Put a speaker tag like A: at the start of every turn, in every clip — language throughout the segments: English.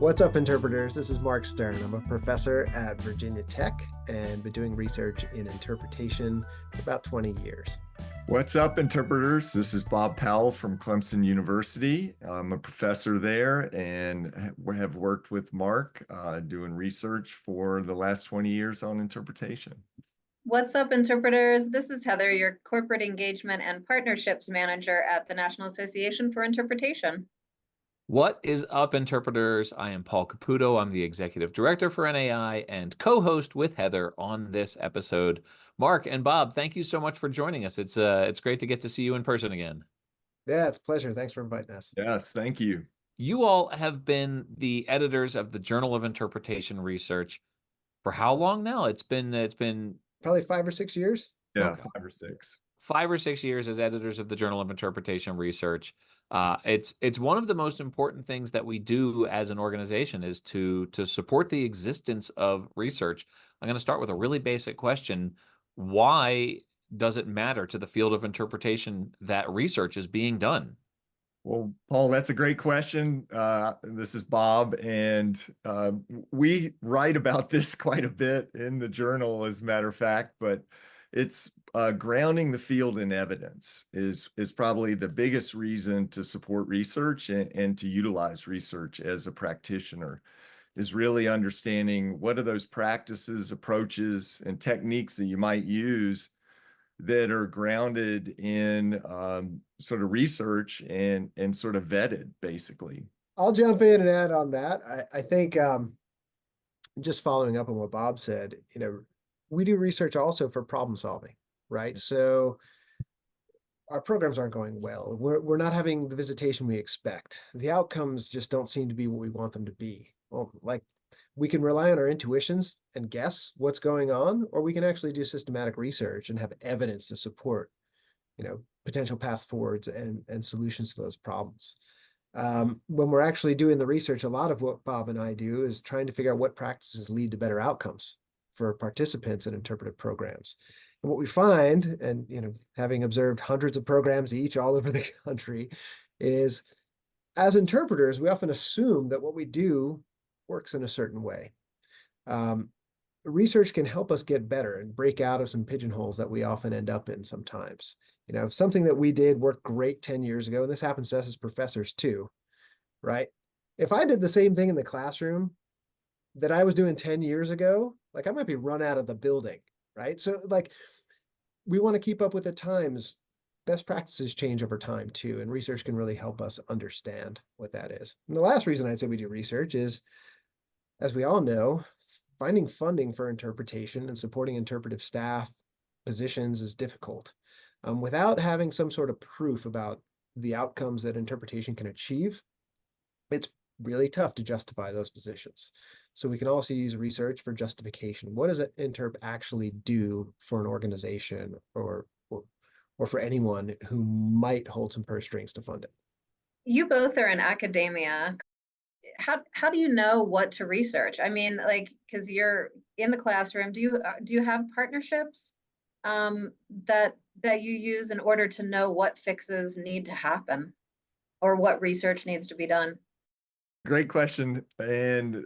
A: What's up, interpreters? This is Marc Stern. I'm a professor at Virginia Tech and been doing research in interpretation for about 20 years.
B: What's up, interpreters? This is Bob Powell from Clemson University. I'm a professor there and have worked with Marc doing research for the last 20 years on interpretation.
C: What's up, interpreters? This is Heather, your Corporate Engagement and Partnerships Manager at the National Association for Interpretation.
D: What is up, interpreters? I am Paul Caputo. I'm the Executive Director for NAI and co-host with Heather on this episode. Marc and Bob, thank you so much for joining us. It's great to get to see you in person again.
A: Yeah, it's a pleasure. Thanks for inviting us.
B: Yes, thank you.
D: You all have been the editors of the Journal of Interpretation Research for how long now? It's been
A: probably 5 or 6 years.
B: Yeah,
D: Okay.
B: 5 or 6.
D: 5 or 6 years as editors of the Journal of Interpretation Research. It's one of the most important things that we do as an organization is to support the existence of research. I'm going to start with a really basic question. Why does it matter to the field of interpretation that research is being done?
B: Well, Paul, that's a great question. This is Bob, and we write about this quite a bit in the journal, as a matter of fact, but it's grounding the field in evidence is probably the biggest reason to support research and to utilize research as a practitioner, is really understanding what are those practices, approaches, and techniques that you might use that are grounded in sort of research and sort of vetted, basically.
A: I'll jump in and add on that. I think just following up on what Bob said, we do research also for problem solving, right? So our programs aren't going well. We're not having the visitation we expect. The outcomes just don't seem to be what we want them to be. Well, like we can rely on our intuitions and guess what's going on, or we can actually do systematic research and have evidence to support, potential paths forwards and solutions to those problems. When we're actually doing the research, a lot of what Bob and I do is trying to figure out what practices lead to better outcomes for participants in interpretive programs. And what we find, and having observed hundreds of programs each all over the country, is as interpreters, we often assume that what we do works in a certain way. Research can help us get better and break out of some pigeonholes that we often end up in sometimes. If something that we did worked great 10 years ago, and this happens to us as professors too, right? If I did the same thing in the classroom that I was doing 10 years ago, I might be run out of the building, right? So we want to keep up with the times. Best practices change over time too, and research can really help us understand what that is. And the last reason I'd say we do research is, as we all know, finding funding for interpretation and supporting interpretive staff positions is difficult. Without having some sort of proof about the outcomes that interpretation can achieve, it's really tough to justify those positions. So we can also use research for justification. What does an interp actually do for an organization or for anyone who might hold some purse strings to fund it?
C: You both are in academia. How do you know what to research? I mean, because you're in the classroom, do you have partnerships that you use in order to know what fixes need to happen or what research needs to be done?
B: Great question. And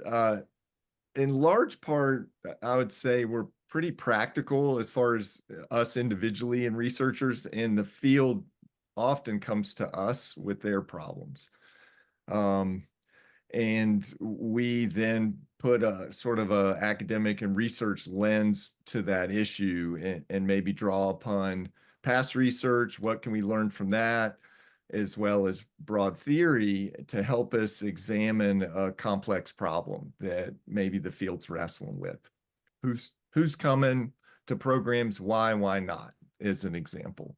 B: in large part, I would say we're pretty practical as far as us individually and researchers, and the field often comes to us with their problems. And we then put a sort of a academic and research lens to that issue and maybe draw upon past research. What can we learn from that, as well as broad theory to help us examine a complex problem that maybe the field's wrestling with. Who's coming to programs? Why not, is an example.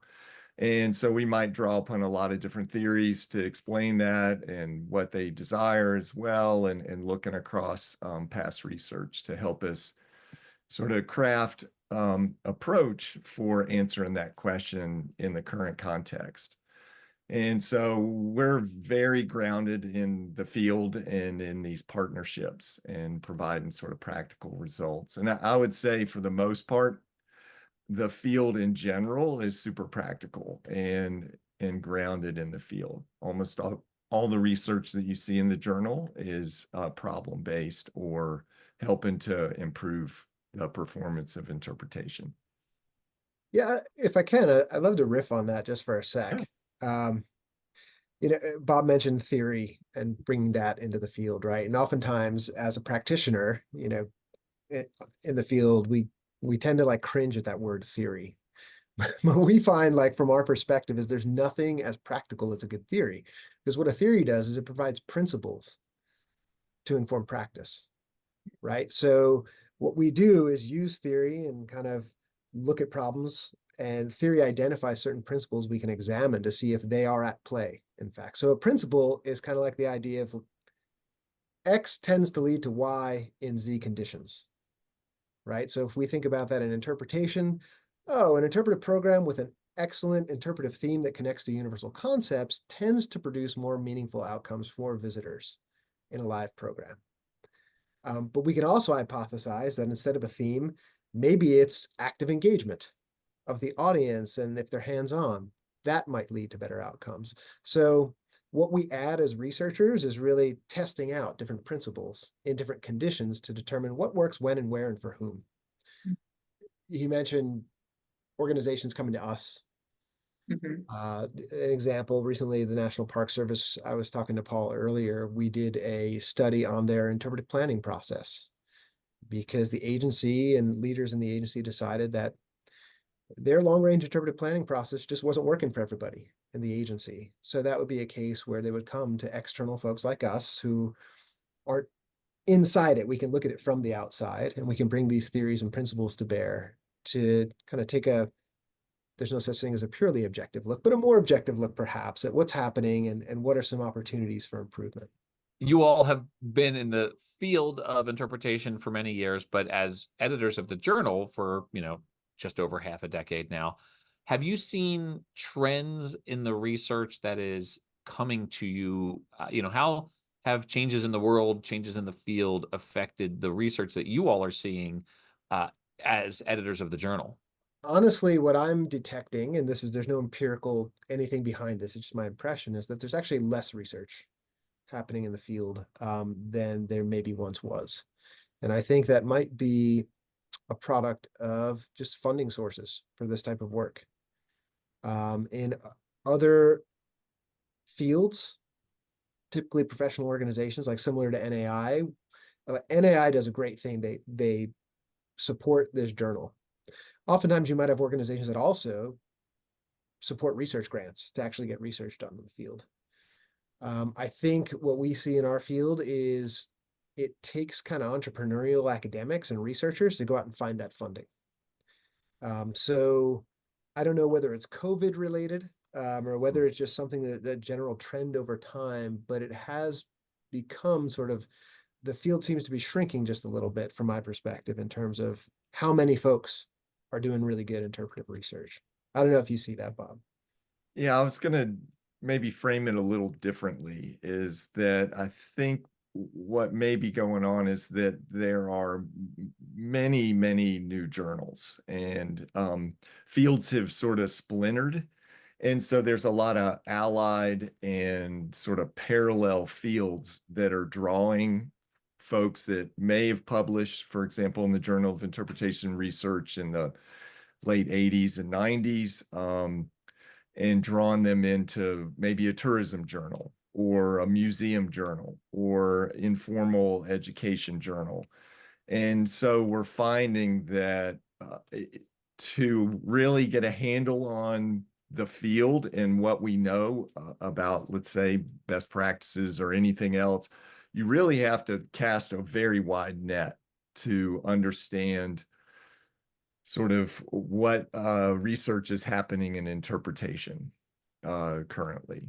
B: And so we might draw upon a lot of different theories to explain that and what they desire as well, and looking across past research to help us sort of craft approach for answering that question in the current context. And so we're very grounded in the field and in these partnerships and providing sort of practical results. And I would say for the most part, the field in general is super practical and grounded in the field. Almost all the research that you see in the journal is problem-based or helping to improve the performance of interpretation.
A: Yeah, if I can, I'd love to riff on that just for a sec. Um, Bob mentioned theory and bringing that into the field, right? And oftentimes, as a practitioner, in the field, we tend to like cringe at that word theory. What we find, like from our perspective, is there's nothing as practical as a good theory, because what a theory does is it provides principles to inform practice, right? So what we do is use theory and kind of look at problems, and theory identifies certain principles we can examine to see if they are at play, in fact. So a principle is kind of like the idea of X tends to lead to Y in Z conditions, right? So if we think about that in interpretation, an interpretive program with an excellent interpretive theme that connects to universal concepts tends to produce more meaningful outcomes for visitors in a live program. But we can also hypothesize that instead of a theme, maybe it's active engagement of the audience, and if they're hands-on, that might lead to better outcomes. So what we add as researchers is really testing out different principles in different conditions to determine what works when and where and for whom. He mentioned organizations coming to us. An example, recently, the National Park Service, I was talking to Paul earlier, we did a study on their interpretive planning process because the agency and leaders in the agency decided that their long-range interpretive planning process just wasn't working for everybody in the agency. So that would be a case where they would come to external folks like us who aren't inside it. We can look at it from the outside, and we can bring these theories and principles to bear to kind of take there's no such thing as a purely objective look, but a more objective look perhaps at what's happening and what are some opportunities for improvement.
D: You all have been in the field of interpretation for many years, but as editors of the journal for, just over half a decade now, have you seen trends in the research that is coming to you? How have changes in the world, changes in the field affected the research that you all are seeing as editors of the journal?
A: Honestly, what I'm detecting, and there's no empirical anything behind this, it's just my impression, is that there's actually less research happening in the field than there maybe once was. And I think that might be a product of just funding sources for this type of work. In other fields, typically professional organizations, like similar to NAI, NAI does a great thing. They support this journal. Oftentimes you might have organizations that also support research grants to actually get research done in the field. I think what we see in our field is it takes kind of entrepreneurial academics and researchers to go out and find that funding. So I don't know whether it's COVID related or whether it's just something that general trend over time, but it has become sort of, the field seems to be shrinking just a little bit from my perspective in terms of how many folks are doing really good interpretive research. I don't know if you see that, Bob.
B: Yeah, I was going to maybe frame it a little differently, is that I think what may be going on is that there are many, many new journals, and fields have sort of splintered. And so there's a lot of allied and sort of parallel fields that are drawing folks that may have published, for example, in the Journal of Interpretation Research in the late 80s and 90s. And drawn them into maybe a tourism journal or a museum journal or informal education journal. And so we're finding that to really get a handle on the field and what we know about, let's say, best practices or anything else, you really have to cast a very wide net to understand sort of what research is happening in interpretation currently.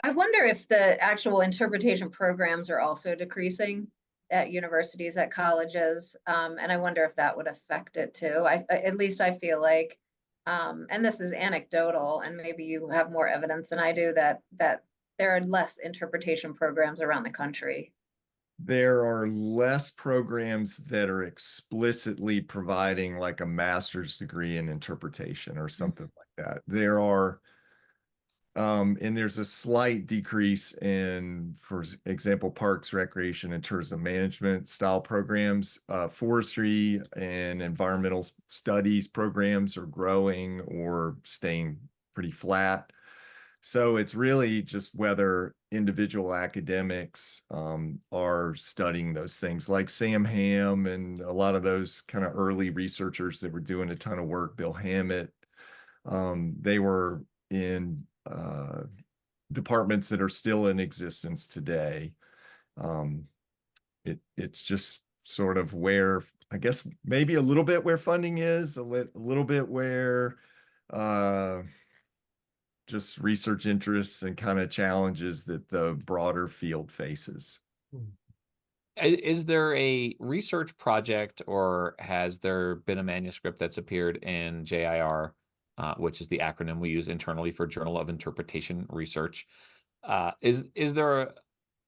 C: I wonder if the actual interpretation programs are also decreasing at universities, at colleges, and I wonder if that would affect it too. At least I feel like, and this is anecdotal, and maybe you have more evidence than I do, that there are less interpretation programs around the country.
B: There are less programs that are explicitly providing like a master's degree in interpretation or something like that. There are And there's a slight decrease in, for example, parks, recreation, and tourism management style programs. Forestry and environmental studies programs are growing or staying pretty flat. So it's really just whether individual academics are studying those things, like Sam Ham and a lot of those kind of early researchers that were doing a ton of work, Bill Hammett. They were in departments that are still in existence today. It's just sort of where, I guess, maybe a little bit where funding is, a little bit where just research interests and kind of challenges that the broader field faces.
D: Is there a research project, or has there been a manuscript that's appeared in JIR, which is the acronym we use internally for Journal of Interpretation Research? Is there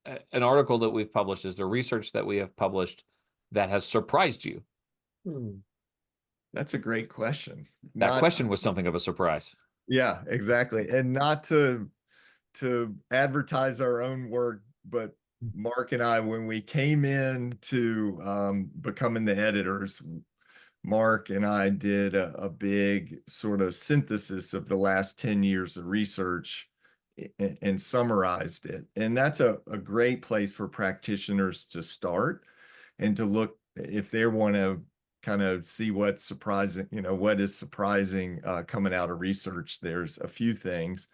D: an article that we've published? Is there research that we have published that has surprised you?
B: That's a great question.
D: That question was something of a surprise.
B: Yeah, exactly. And not to advertise our own work, but Marc and I, when we came in to becoming the editors, Marc and I did a big sort of synthesis of the last 10 years of research and summarized it. And that's a great place for practitioners to start and to look if they want to kind of see what's surprising, what is surprising coming out of research. There's a few things.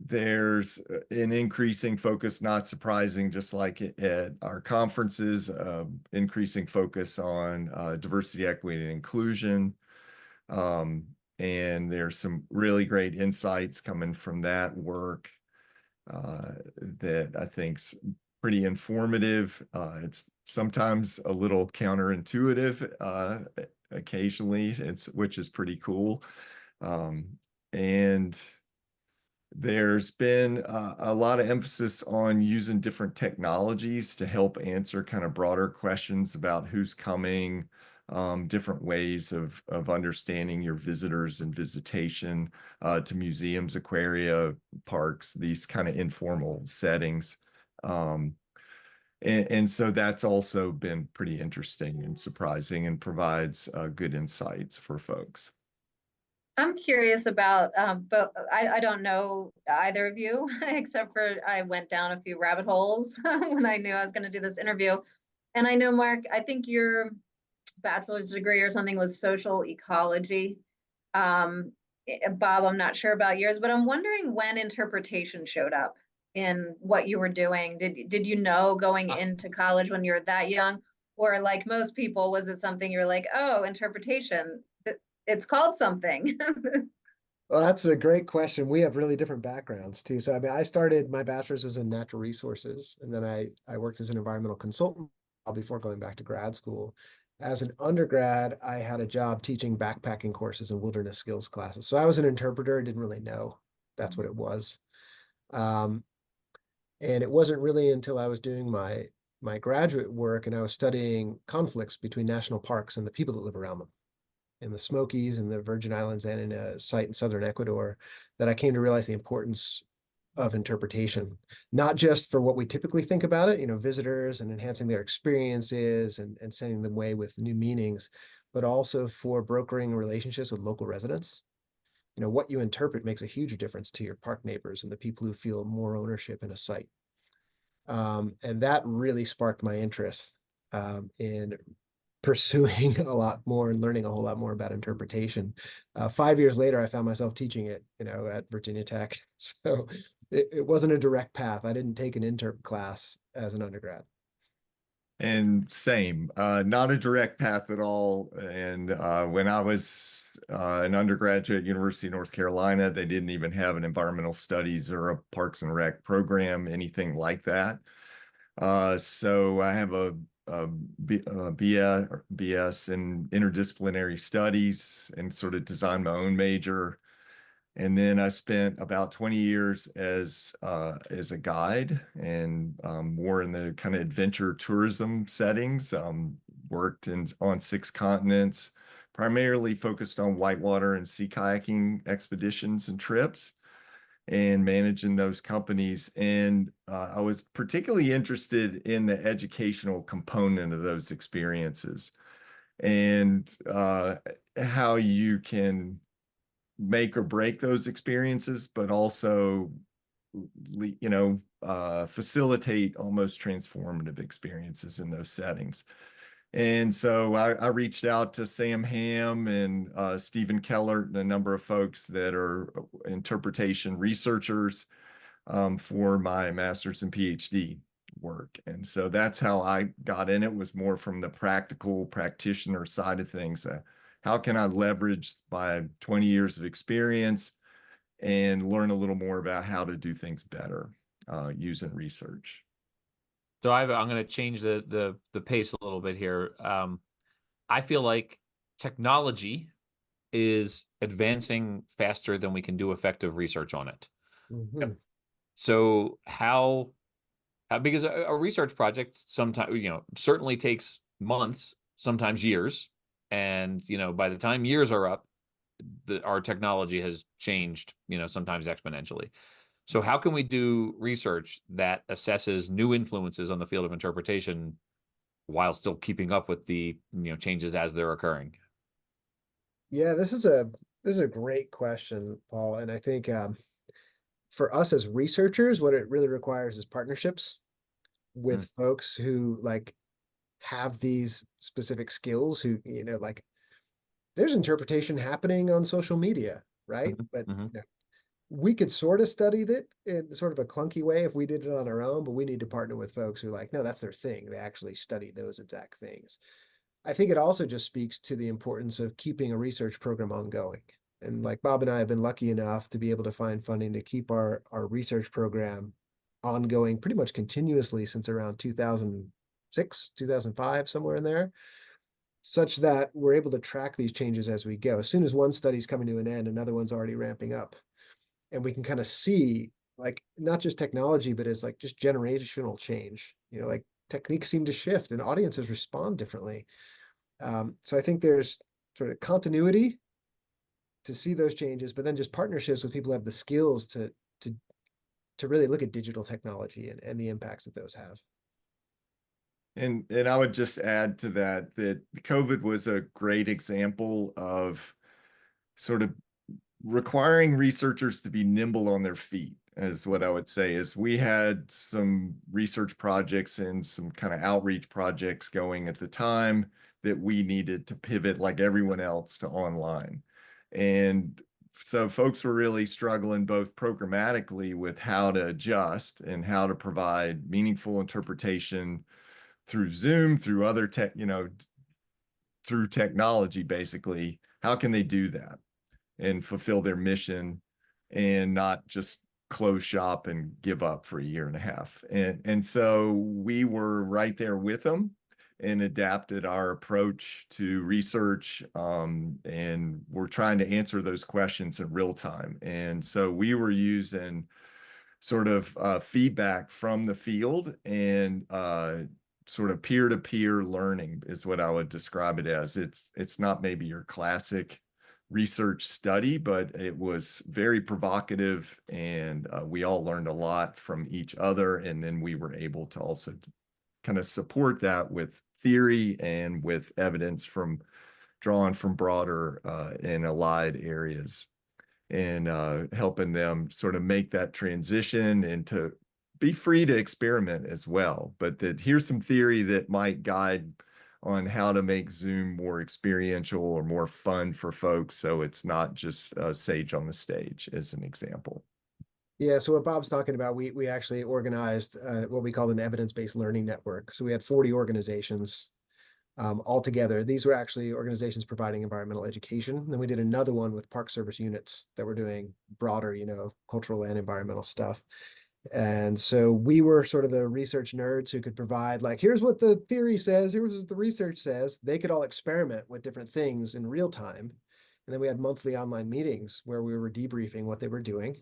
B: There's an increasing focus, not surprising, just like at our conferences, increasing focus on diversity, equity, and inclusion. And there's some really great insights coming from that work that I think's pretty informative. It's sometimes a little counterintuitive occasionally, which is pretty cool. And there's been a lot of emphasis on using different technologies to help answer kind of broader questions about who's coming, different ways of understanding your visitors and visitation to museums, aquaria, parks, these kind of informal settings. And so that's also been pretty interesting and surprising and provides good insights for folks.
C: I'm curious about, but I don't know either of you, except for I went down a few rabbit holes when I knew I was going to do this interview. And I know, Marc, I think your bachelor's degree or something was social ecology. Bob, I'm not sure about yours, but I'm wondering when interpretation showed up in what you were doing. Did you know going into college when you were that young? Or like most people, was it something you're like, oh, interpretation, it's called something?
A: Well, that's a great question. We have really different backgrounds too. So I mean, I started, my bachelor's was in natural resources, and then I worked as an environmental consultant before going back to grad school. As an undergrad, I had a job teaching backpacking courses and wilderness skills classes. So I was an interpreter. I didn't really know that's what it was. And it wasn't really until I was doing my graduate work and I was studying conflicts between national parks and the people that live around them, in the Smokies and the Virgin Islands and in a site in southern Ecuador, that I came to realize the importance of interpretation, not just for what we typically think about it, visitors and enhancing their experiences and sending them away with new meanings, but also for brokering relationships with local residents. What you interpret makes a huge difference to your park neighbors and the people who feel more ownership in a site. And that really sparked my interest in pursuing a lot more and learning a whole lot more about interpretation. 5 years later, I found myself teaching it, at Virginia Tech. So it wasn't a direct path. I didn't take an interp class as an undergrad.
B: And same, not a direct path at all. And when I was an undergraduate at University of North Carolina, they didn't even have an environmental studies or a Parks and Rec program, anything like that. So I have a BS in interdisciplinary studies and sort of designed my own major. And then I spent about 20 years as a guide and more in the kind of adventure tourism settings. Worked on 6 continents, primarily focused on whitewater and sea kayaking expeditions and trips and managing those companies. And I was particularly interested in the educational component of those experiences and how you can make or break those experiences, but also, facilitate almost transformative experiences in those settings. And so I reached out to Sam Ham and Stephen Kellert and a number of folks that are interpretation researchers for my master's and PhD work. And so that's how I got in it, was more from the practical practitioner side of things. How can I leverage my 20 years of experience and learn a little more about how to do things better using research?
D: So I'm going to change the pace a little bit here. I feel like technology is advancing faster than we can do effective research on it.
A: Mhm.
D: So how because a research project sometimes, certainly takes months, sometimes years. And, by the time years are up, our technology has changed, sometimes exponentially. So how can we do research that assesses new influences on the field of interpretation while still keeping up with the, changes as they're occurring?
A: Yeah, this is a great question, Paul. And I think for us as researchers, what it really requires is partnerships
D: Mm.
A: with folks who like have these specific skills who, like there's interpretation happening on social media, right?
D: Mhm,
A: But
D: mhm.
A: we could sort of study that in sort of a clunky way if we did it on our own, but we need to partner with folks who like, no, that's their thing. They actually study those exact things. I think it also just speaks to the importance of keeping a research program ongoing. And like Bob and I have been lucky enough to be able to find funding to keep our research program ongoing pretty much continuously since around 2006, 2005, somewhere in there, such that we're able to track these changes as we go. As soon as one study's coming to an end, another one's already ramping up. And we can kind of see like not just technology, but as like just generational change. Like techniques seem to shift and audiences respond differently. So I think there's sort of continuity to see those changes, but then just partnerships with people who have the skills to to really look at digital technology and the impacts that those have.
B: And I would just add to that COVID was a great example of sort of requiring researchers to be nimble on their feet, is what I would say. Is we had some research projects and some kind of outreach projects going at the time that we needed to pivot like everyone else to online. And so folks were really struggling both programmatically with how to adjust and how to provide meaningful interpretation through Zoom, through other tech, through technology, basically. How can they do that and fulfill their mission and not just close shop and give up for a year and a half? And so we were right there with them and adapted our approach to research, and we're trying to answer those questions in real time. And so we were using sort of feedback from the field and sort of peer-to-peer learning is what I would describe it as. It's not maybe your classic research study, but it was very provocative, and we all learned a lot from each other. And then we were able to also kind of support that with theory and with evidence from drawn from broader and allied areas, and helping them sort of make that transition and to be free to experiment as well. But that here's some theory that might guide on how to make Zoom more experiential or more fun for folks, so it's not just sage on the stage, as an example.
A: Yeah, so what Bob's talking about, we actually organized what we called an evidence-based learning network. So we had 40 organizations all together. These were actually organizations providing environmental education. And then we did another one with Park Service units that were doing broader, cultural and environmental stuff. And so we were sort of the research nerds who could provide like, here's what the theory says, here's what the research says. They could all experiment with different things in real time. And then we had monthly online meetings where we were debriefing what they were doing,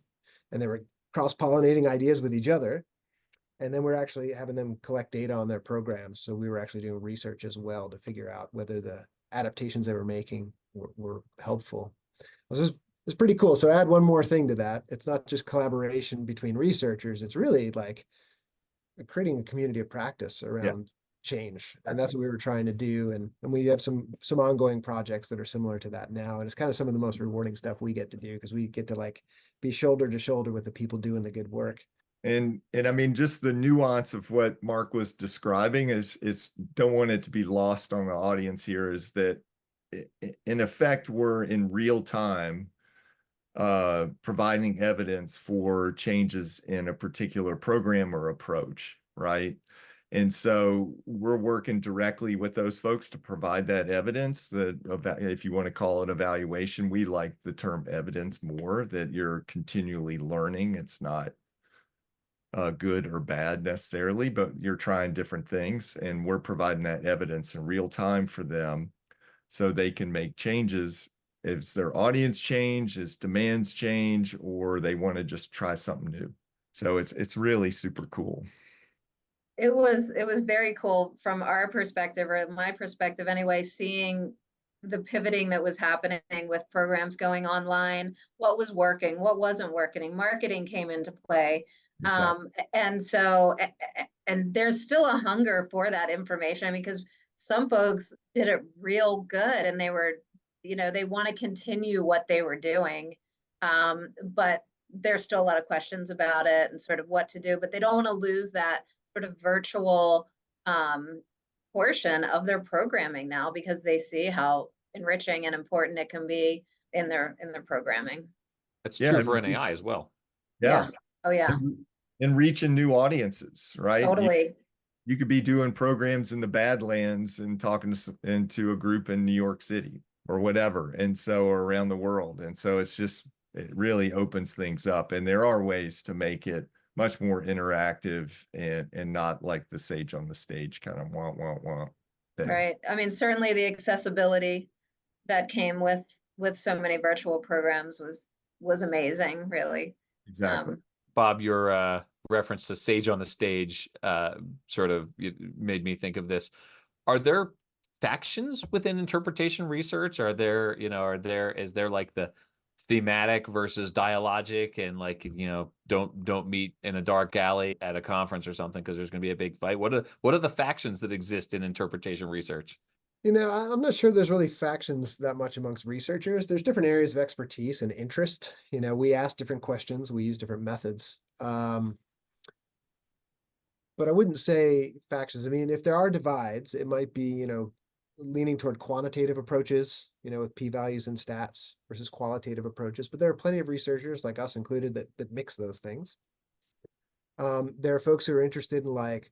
A: and they were cross-pollinating ideas with each other. And then we're actually having them collect data on their programs. So we were actually doing research as well to figure out whether the adaptations they were making were helpful. It's pretty cool. So add one more thing to that. It's not just collaboration between researchers. It's really like creating a community of practice around change. And that's what we were trying to do. And we have some ongoing projects that are similar to that now. And it's kind of some of the most rewarding stuff we get to do, because we get to like be shoulder to shoulder with the people doing the good work.
B: And I mean, just the nuance of what Marc was describing is don't want it to be lost on the audience here, is that in effect, we're in real time providing evidence for changes in a particular program or approach, right? And so we're working directly with those folks to provide that evidence, that if you want to call it evaluation, we like the term evidence more, that you're continually learning. It's not good or bad necessarily, but you're trying different things, and we're providing that evidence in real time for them so they can make changes if their audience change, as demands change, or they want to just try something new. So it's really super cool.
C: It was very cool from our perspective, or my perspective anyway, seeing the pivoting that was happening with programs going online, what was working, what wasn't working. Marketing came into play.
B: Exactly.
C: And there's still a hunger for that information. I mean, because some folks did it real good and they were, they want to continue what they were doing. But there's still a lot of questions about it and sort of what to do, but they don't want to lose that sort of virtual portion of their programming now, because they see how enriching and important it can be in their programming.
D: That's true for NAI as well.
B: Yeah.
C: Oh yeah.
B: And reaching new audiences, right?
C: Totally.
B: You could be doing programs in the Badlands and talking to a group in New York City or whatever, and so, or around the world. And so it really opens things up, and there are ways to make it much more interactive and not like the sage on the stage kind of want thing.
C: Right. I mean, certainly the accessibility that came with so many virtual programs was amazing, really.
B: Exactly.
D: Bob, your reference to sage on the stage sort of made me think of this. Are there factions within interpretation research? Is there like the thematic versus dialogic, and like, don't meet in a dark alley at a conference or something because there's going to be a big fight? What are the factions that exist in interpretation research?
A: I'm not sure there's really factions that much amongst researchers. There's different areas of expertise and interest. We ask different questions, we use different methods. But I wouldn't say factions. I mean, if there are divides, it might be, leaning toward quantitative approaches, with p-values and stats versus qualitative approaches. But there are plenty of researchers, like us included, that mix those things. There are folks who are interested in like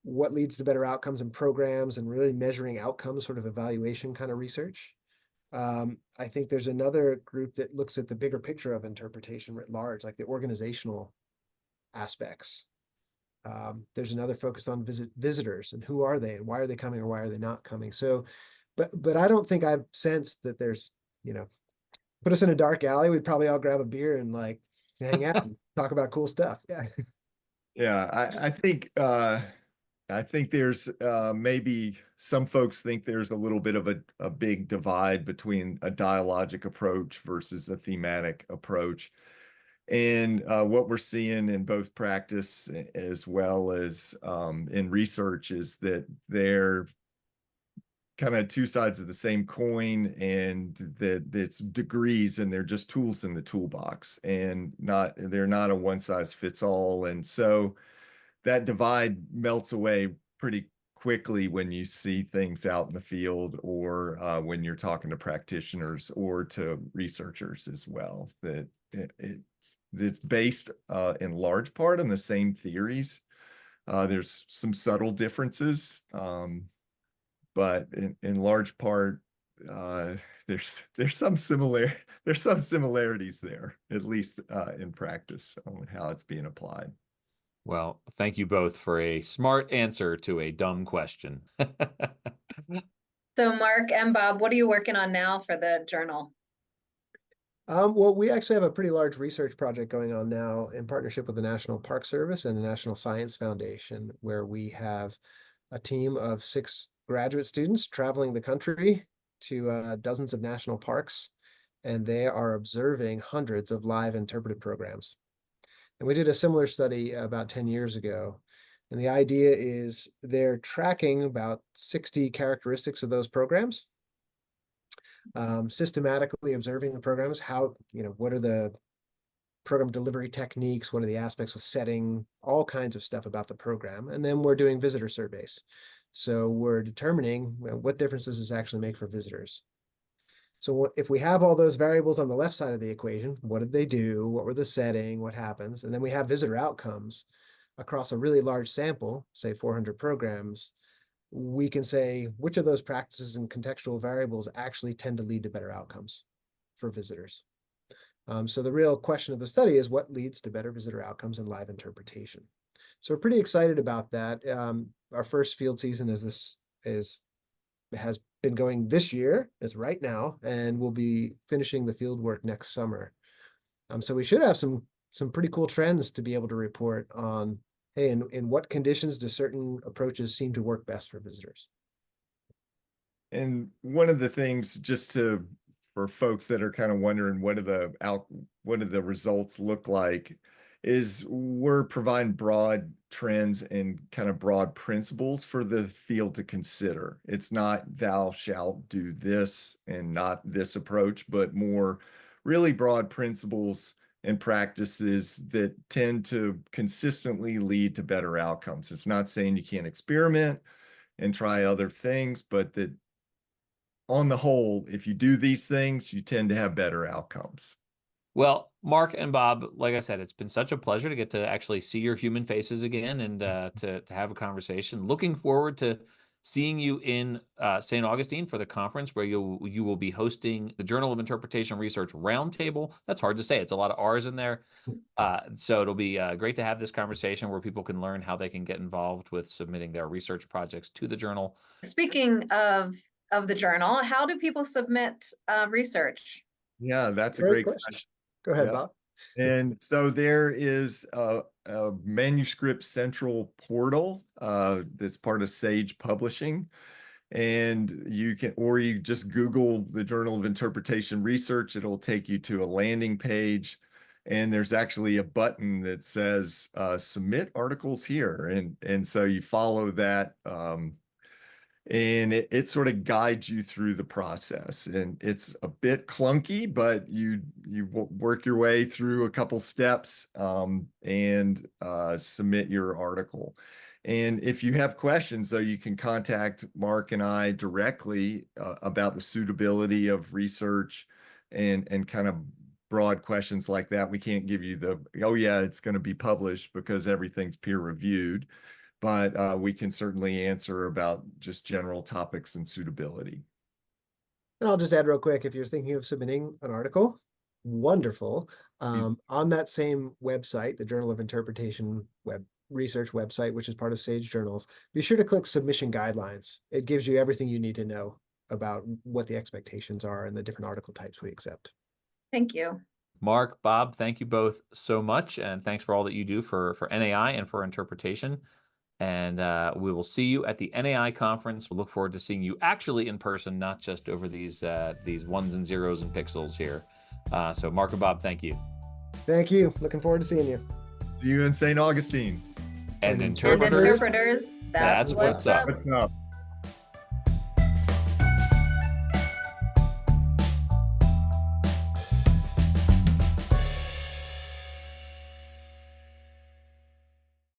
A: what leads to better outcomes in programs and really measuring outcomes, sort of evaluation kind of research. I think there's another group that looks at the bigger picture of interpretation writ large, like the organizational aspects. There's another focus on visitors and who are they and why are they coming or why are they not coming. So, but I don't think I've sensed that there's, put us in a dark alley, we'd probably all grab a beer and like hang out and talk about cool stuff. Yeah.
B: Yeah, I think there's maybe some folks think there's a little bit of a big divide between a dialogic approach versus a thematic approach. And what we're seeing in both practice as well as in research is that they're kind of two sides of the same coin, and that it's degrees and they're just tools in the toolbox, and they're not a one size fits all. And so that divide melts away pretty quickly when you see things out in the field, or when you're talking to practitioners or to researchers as well, that it's based in large part on the same theories. There's some subtle differences, but in large part, there's some similarities there, at least in practice on how it's being applied.
D: Well, thank you both for a smart answer to a dumb question.
C: So Marc and Bob, what are you working on now for the journal?
A: Well, we actually have a pretty large research project going on now in partnership with the National Park Service and the National Science Foundation, where we have a team of 6 graduate students traveling the country to dozens of national parks, and they are observing hundreds of live interpretive programs. And we did a similar study about 10 years ago. And the idea is they're tracking about 60 characteristics of those programs, systematically observing the programs, what are the program delivery techniques, what are the aspects with setting, all kinds of stuff about the program. And then we're doing visitor surveys. So we're determining what difference does this actually make for visitors. So if we have all those variables on the left side of the equation, what did they do? What were the setting? What happens? And then we have visitor outcomes across a really large sample, say 400 programs, we can say which of those practices and contextual variables actually tend to lead to better outcomes for visitors. So the real question of the study is what leads to better visitor outcomes in live interpretation. So we're pretty excited about that. Our first field season has been going this year, is right now, and we'll be finishing the field work next summer. So we should have some pretty cool trends to be able to report on, hey, in what conditions do certain approaches seem to work best for visitors?
B: And one of the things, for folks that are kind of wondering what do the results look like, is we're providing broad trends and kind of broad principles for the field to consider. It's not thou shalt do this and not this approach, but more really broad principles and practices that tend to consistently lead to better outcomes. It's not saying you can't experiment and try other things, but that on the whole, if you do these things, you tend to have better outcomes.
D: Well, Marc and Bob, like I said, it's been such a pleasure to get to actually see your human faces again and to have a conversation. Looking forward to seeing you in St. Augustine for the conference where you will be hosting the Journal of Interpretation Research Roundtable. That's hard to say. It's a lot of R's in there. So it'll be great to have this conversation where people can learn how they can get involved with submitting their research projects to the journal.
C: Speaking of the journal, how do people submit research?
B: Yeah, that's a
A: Great
B: great
A: question.
B: question.
A: Go ahead,
B: Yeah.
A: Bob.
B: And so there is a manuscript central portal that's part of Sage Publishing. And you just Google the Journal of Interpretation Research. It'll take you to a landing page. And there's actually a button that says submit articles here. And so you follow that. And it sort of guides you through the process, and it's a bit clunky, but you work your way through a couple steps and submit your article. And if you have questions, though, you can contact Marc and I directly about the suitability of research and kind of broad questions like that. We can't give you oh yeah, it's going to be published, because everything's peer reviewed. But we can certainly answer about just general topics and suitability.
A: And I'll just add real quick, if you're thinking of submitting an article, wonderful. On that same website, the Journal of Interpretation Research website, which is part of Sage Journals, be sure to click Submission Guidelines. It gives you everything you need to know about what the expectations are and the different article types we accept.
C: Thank you.
D: Marc, Bob, thank you both so much. And thanks for all that you do for NAI and for interpretation. And we will see you at the NAI conference. We'll look forward to seeing you actually in person, not just over these ones and zeros and pixels here. So Marc and Bob, thank you.
A: Thank you. Looking forward to seeing you.
B: See you in St. Augustine.
D: And
C: interpreters, that's what's up.
B: What's up?